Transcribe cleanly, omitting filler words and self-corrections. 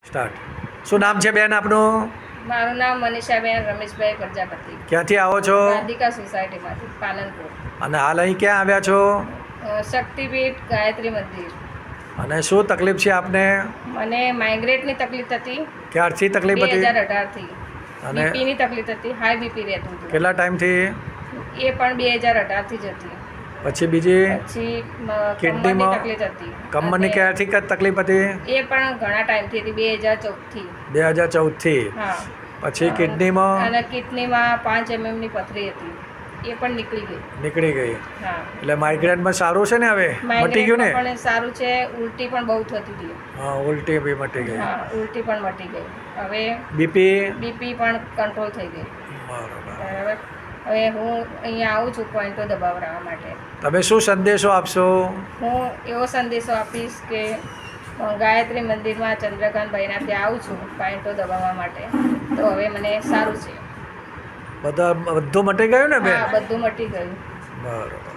Start. શું નામ છે બેન આપનું? મારું નામ મનીષાબેન રમેશભાઈ પ્રજાપતિ, ક્યાંથી આવો છો? ગાંધીકા સોસાયટીમાંથી, પાલનપુર. અને હાલ અહીં ક્યાં આવ્યા છો? શક્તિપીઠ ગાયત્રી મંદિર. અને શું તકલીફ છે આપને? મને માઇગ્રેટની તકલીફ હતી ક્યારથી તકલીફ હતી? 2018થી. અને બીપીની તકલીફ હતી, હાઈ બીપી રહેતું હતું. કેટલા ટાઈમથી? એ પણ 2018થી જ હતી. પછી બીજી પછી કમરની કિડનીમાં તકલીફ હતી. કમરની ક્યારથી તકલીફ હતી? એ પણ ઘણા ટાઈમથી હતી, 2014થી. 2014થી. હા. પછી કિડનીમાં અને કિડનીમાં 5 mm ની પથરી હતી, એ પણ નીકળી ગઈ. નીકળી ગઈ. હા. એટલે માઇગ્રેનમાં સારું છે ને? હવે મટી ગયું ને? પણ સારું છે. ઉલટી પણ બહુ થતી હતી. હા, ઉલટી બી મટી ગઈ. હા, ઉલટી પણ મટી ગઈ. હવે બીપી બીપી પણ કંટ્રોલ થઈ ગઈ. બરાબર. હવે હું અહીંયા આવું છું પોઈન્ટો દબાવવા માટે. તમે શું સંદેશો આપશો? હું એવો સંદેશો આપીશ કે ગાયત્રી મંદિરમાં ચંદ્રકાંતભાઈના ત્યાં આવું છું પોઈન્ટો દબાવવા માટે, તો હવે મને સારું છે. બધું મટી ગયું ને બેન? હા, બધું મટી ગયું. બરાબર.